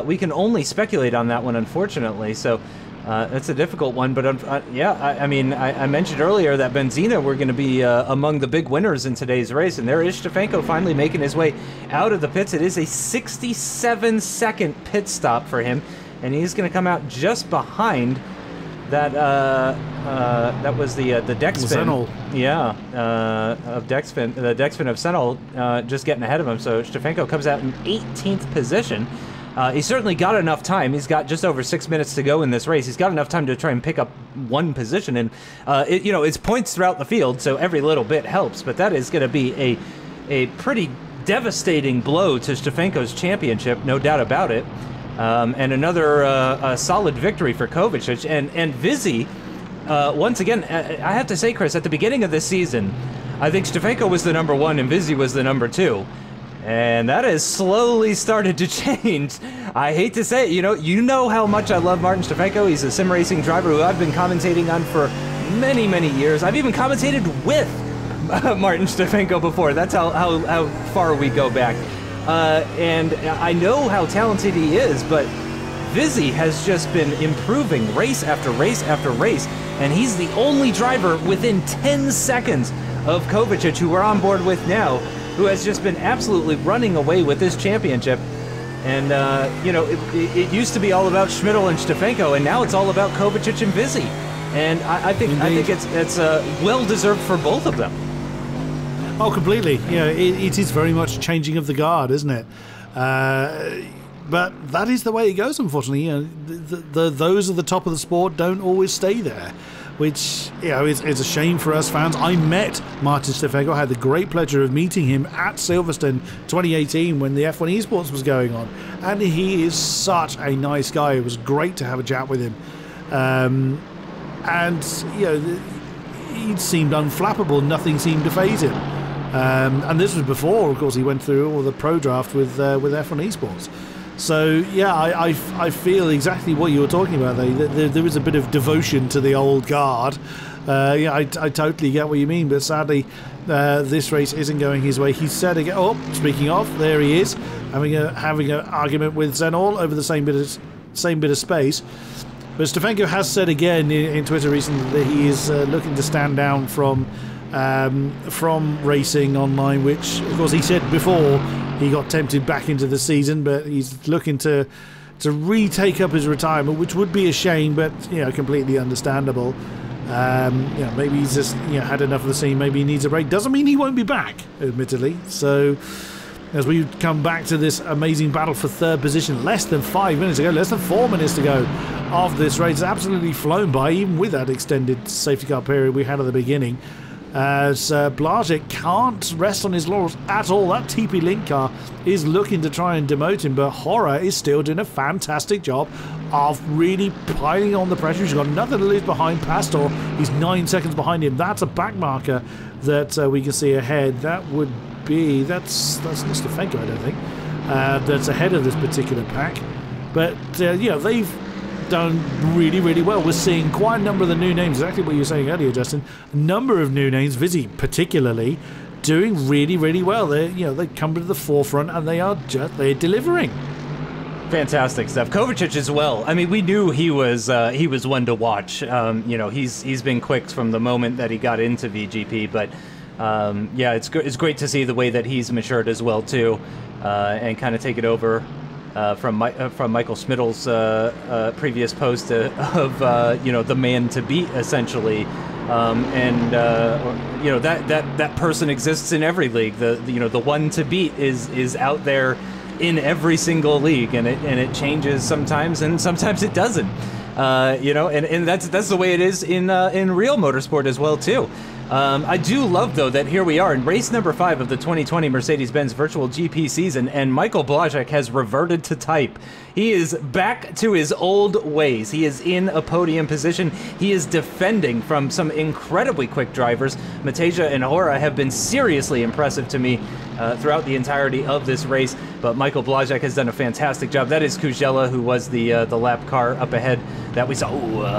We can only speculate on that one, unfortunately. So that's a difficult one. But yeah, I mean, I mentioned earlier that Benzina were going to be among the big winners in today's race. And there is Stefanko finally making his way out of the pits. It is a 67-second pit stop for him. And he's going to come out just behind that that was the Dexfin. Senol. Yeah, of Dexfin, the Dexfin of Senol just getting ahead of him. So Stefanko comes out in 18th position. He's certainly got enough time. He's got just over 6 minutes to go in this race. He's got enough time to try and pick up one position, and it's points throughout the field, so every little bit helps. But that is going to be a pretty devastating blow to Stefanko's championship, no doubt about it. And another solid victory for Kovacic and Vizzy. Once again, I have to say, Chris, at the beginning of this season, I think Stefanko was the number 1 and Vizzy was the number 2. And that has slowly started to change. I hate to say it, you know how much I love Martin Stefanko. He's a sim racing driver who I've been commentating on for many, many years. I've even commentated with Martin Stefanko before. That's how far we go back. And I know how talented he is, but Vizzy has just been improving race after race after race, and he's the only driver within 10 seconds of Kovacic, who we're on board with now, who has just been absolutely running away with this championship. And, it used to be all about Schmidl and Stefanko, and now it's all about Kovacic and Vizzy. And I think it's well-deserved for both of them. Oh, completely. It is very much changing of the guard, isn't it? But that is the way it goes, unfortunately. Those at the top of the sport don't always stay there, which is a shame for us fans. I met Martin Stefanko. I had the great pleasure of meeting him at Silverstone 2018 when the F1 Esports was going on, and he is such a nice guy. It was great to have a chat with him, he seemed unflappable. Nothing seemed to faze him. And this was before, of course, he went through all the pro draft with F1 Esports. So, I feel exactly what you were talking about there. There is a bit of devotion to the old guard. I totally get what you mean, but sadly, this race isn't going his way. He said again, speaking of, there he is, having an argument with Zenol over the same bit of space. But Stefanko has said again in Twitter recently that he is looking to stand down from racing online, which, of course, he said before he got tempted back into the season, but he's looking to retake up his retirement, which would be a shame, but completely understandable. Maybe he's just had enough of the scene. Maybe he needs a break. Doesn't mean he won't be back, admittedly. So as we come back to this amazing battle for third position, less than 5 minutes to go, less than 4 minutes to go of this race. It's absolutely flown by, even with that extended safety car period we had at the beginning. As Blazek can't rest on his laurels at all. That TP Link car is looking to try and demote him, but Hora is still doing a fantastic job of really piling on the pressure. He's got nothing to lose behind Pastor. He's 9 seconds behind him. That's a back marker that we can see ahead. That would be... That's not Stefanko, I don't think. That's ahead of this particular pack. But, they've done really, really well. We're seeing quite a number of the new names, exactly what you were saying earlier, Justin. A number of new names, Vizzy particularly, doing really, really well. They come to the forefront and they're delivering. Fantastic stuff. Kovacic as well. I mean, we knew he was one to watch. He's been quick from the moment that he got into VGP, but it's great to see the way that he's matured as well too, and kind of take it over. From Michael Schmidl's previous post of the man to beat, essentially, that person exists in every league. The one to beat is out there in every single league, and it changes sometimes, and sometimes it doesn't. And that's the way it is in real motorsport as well too. I do love, though, that here we are in race number 5 of the 2020 Mercedes-Benz Virtual GP season, and Michael Blazek has reverted to type. He is back to his old ways. He is in a podium position. He is defending from some incredibly quick drivers. Mateja and Hora have been seriously impressive to me throughout the entirety of this race, but Michael Blazek has done a fantastic job. That is Kujela, who was the lap car up ahead that we saw.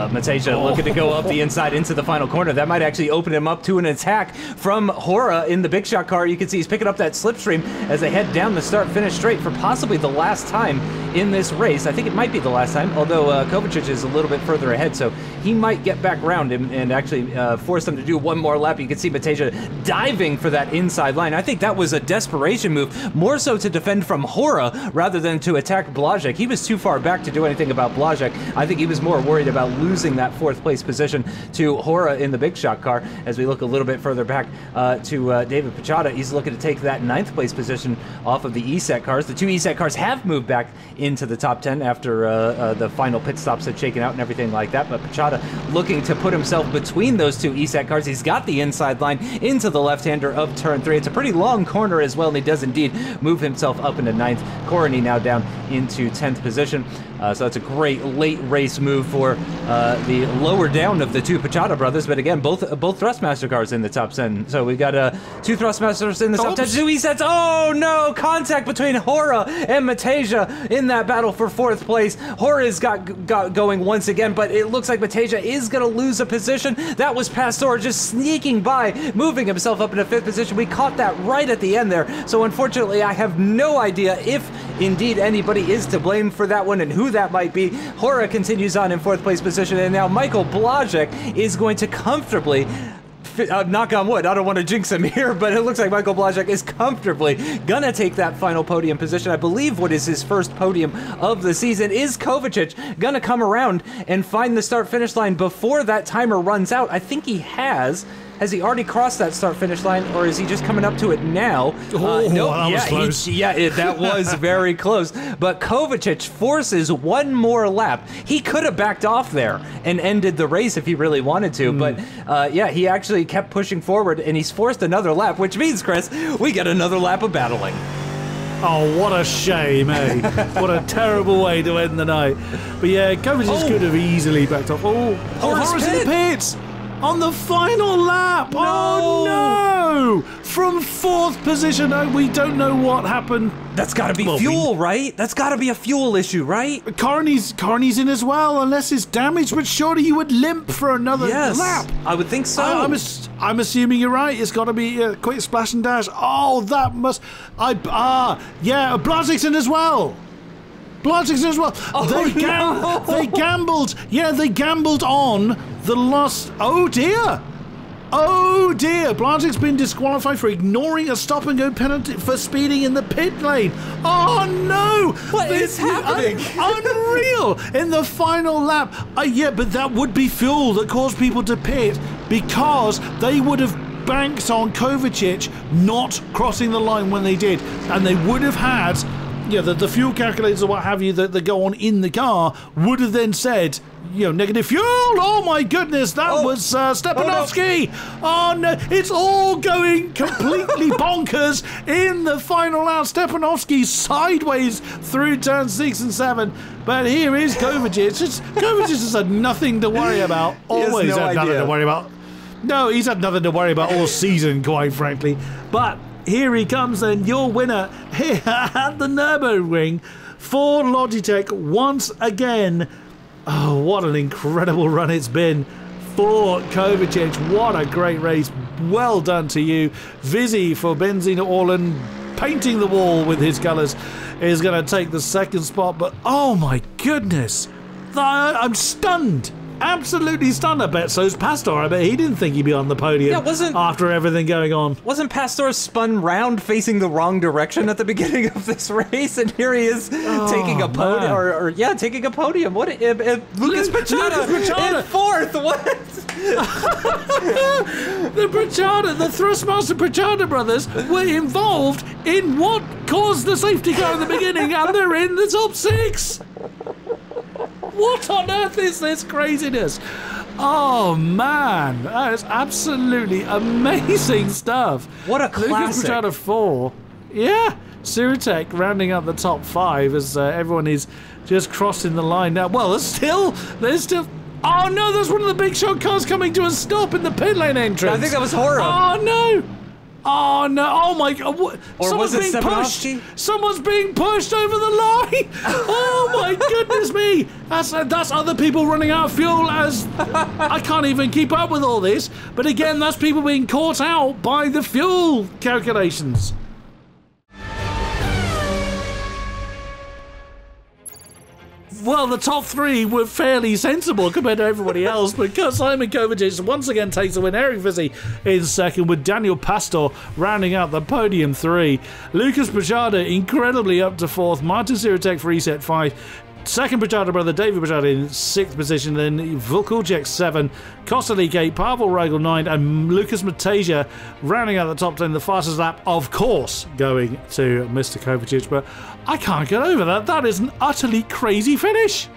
Mateja looking to go up the inside into the final corner. That might actually open him up to an attack from Hora in the big shot car. You can see he's picking up that slipstream as they head down the start-finish straight for possibly the last time in this race. I think it might be the last time, although Kovacic is a little bit further ahead, so he might get back around him and actually force them to do one more lap. You can see Mateja diving for that inside line. I think that was a desperation move, more so to defend from Hora rather than to attack Blazek. He was too far back to do anything about Blazek. I think he was more worried about losing that 4th place position to Hora in the big shot car. As we look a little bit further back to David Pichota, he's looking to take that 9th place position off of the ESET cars. The 2 ESET cars have moved back into the top 10 after the final pit stops had shaken out and everything like that, but Pichota looking to put himself between those 2 ESET cars. He's got the inside line into the left-hander of turn 3. It's a pretty long corner as well, and he does indeed move himself up into 9th. Corony now down into 10th position. So that's a great late race move for the lower down of the 2 Pichota brothers. But again, both Thrustmaster cars in the top 10. So we got 2 Thrustmasters in the top 10. 2 ESETs. Oh no! Contact between Hora and Mateja in that battle for 4th place. Hora's got going once again, but it looks like Mateja is going to lose a position. That was Pastor just sneaking by, moving himself up into 5th position. We caught that right at the end there. So unfortunately, I have no idea if indeed anybody is to blame for that one and who that might be. Hora continues on in 4th place position, and now Michael Blazek is going to comfortably, knock on wood, I don't want to jinx him here, but it looks like Michael Blazek is comfortably gonna take that final podium position. I believe what is his first podium of the season. Is Kovacic gonna come around and find the start-finish line before that timer runs out? I think he has. Has he already crossed that start-finish line, or is he just coming up to it now? Oh, no, that was close. That was very close. But Kovacic forces one more lap. He could have backed off there and ended the race if he really wanted to, but yeah, he actually kept pushing forward, and he's forced another lap, which means, Chris, we get another lap of battling. Oh, what a shame, eh? What a terrible way to end the night. But yeah, Kovacic could have easily backed off. Horace in the pits! On the final lap! No. Oh no! From 4th position, we don't know what happened. That's gotta be fuel, right? That's gotta be a fuel issue, right? Carney's in as well, unless it's damaged, but surely you would limp for another lap. I would think so. I'm assuming you're right. It's gotta be a quick splash and dash. Oh, that must... yeah, Blazek's in as well. Blazek's in as well. Oh, They gambled. Yeah, they gambled on the last... Oh dear! Oh dear! Blazek's been disqualified for ignoring a stop-and-go penalty for speeding in the pit lane. Oh no! What is happening? Unreal! In the final lap. Yeah, but that would be fuel that caused people to pit because they would have banked on Kovacic not crossing the line when they did, and they would have had... Yeah, the fuel calculators or what have you that go on in the car would have then said, you know, negative fuel. Oh my goodness, that was Stepanovsky. Oh no, it's all going completely bonkers in the final lap. Stepanovsky sideways through turn 6 and 7. But here is Kovacic. Kovacic has had nothing to worry about. Always had nothing to worry about. No, he's had nothing to worry about all season, quite frankly. But here he comes then, your winner here at the Nürburgring for Logitech once again. Oh, what an incredible run it's been for Kovacic. What a great race. Well done to you. Vizzy for Benzina Orlan, painting the wall with his colours, is going to take the 2nd spot. But oh my goodness, I'm stunned. Absolutely stunned. I bet so's Pastor. I bet he didn't think he'd be on the podium after everything going on. Wasn't Pastor spun round facing the wrong direction at the beginning of this race, and here he is taking a podium, taking a podium. What Lucas Pichota in 4th? What? the Thrustmaster Pichota brothers were involved in what caused the safety car in the beginning, and they're in the top 6. What on earth is this craziness? Oh man, that is absolutely amazing stuff. What a classic. Lucas Pichota 4. Yeah, Surutek rounding up the top 5 as everyone is just crossing the line now. Well, there's still... Oh no, there's one of the big shot cars coming to a stop in the pit lane entrance. I think that was Hora. Oh no. Oh no! Oh my God! Or was it pushed. Someone's being pushed over the line. Oh my goodness me! That's other people running out of fuel. As I can't even keep up with all this. But again, that's people being caught out by the fuel calculations. Well, the top three were fairly sensible compared to everybody else, because Simon Kovacic once again takes the win. Eric Vizzi in second, with Daniel Pastor rounding out the podium three. Lucas Pajada incredibly up to fourth. Martin Siratek for reset five. Second Pajada brother David Pajada in sixth position, then Vukulcek 7, Kostalik 8, Pavel Reigl 9, and Lucas Matasia rounding out the top 10. The fastest lap, of course, going to Mr. Kovacic, but I can't get over that. That is an utterly crazy finish.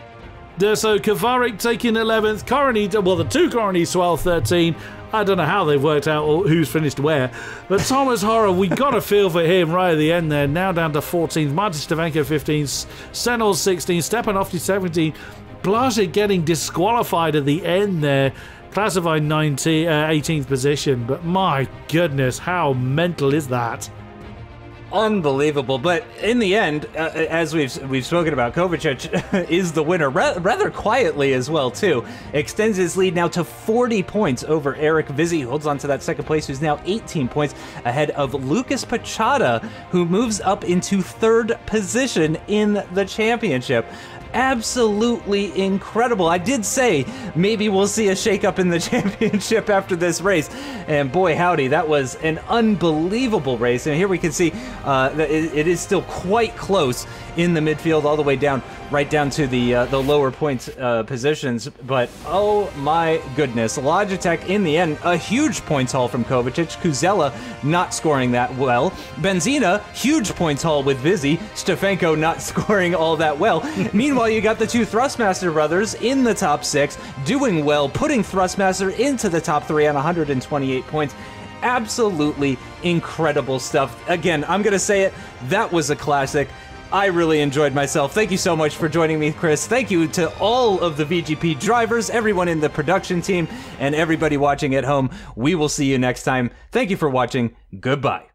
So Kvarik taking 11th, Korony, well, the two Koronys 12, 13. I don't know how they've worked out who's finished where. But Thomas Horror, we got a feel for him right at the end there. Now down to 14th. Martin Stefanko 15th. Senol 16th. Stepanovsky 17th. Blazek getting disqualified at the end there. Classified 18th position. But my goodness, how mental is that? Unbelievable, but in the end, as we've spoken about, Kovacic is the winner rather quietly as well too. Extends his lead now to 40 points over Eric Vizzi, who holds on to that second place, who's now 18 points ahead of Lucas Pachada, who moves up into third position in the championship. Absolutely incredible. I did say maybe we'll see a shakeup in the championship after this race, and boy howdy, that was an unbelievable race. And here we can see that it is still quite close in the midfield, all the way down, right down to the lower point positions. But oh my goodness, Logitech in the end, a huge points haul from Kovacic. Kuzella not scoring that well. Benzina, huge points haul with Vizzi. Stefanko not scoring all that well. Meanwhile, you got the two Thrustmaster brothers in the top 6, doing well, putting Thrustmaster into the top 3 on 128 points. Absolutely incredible stuff. Again, I'm going to say it, that was a classic. I really enjoyed myself. Thank you so much for joining me, Chris. Thank you to all of the VGP drivers, everyone in the production team, and everybody watching at home. We will see you next time. Thank you for watching. Goodbye.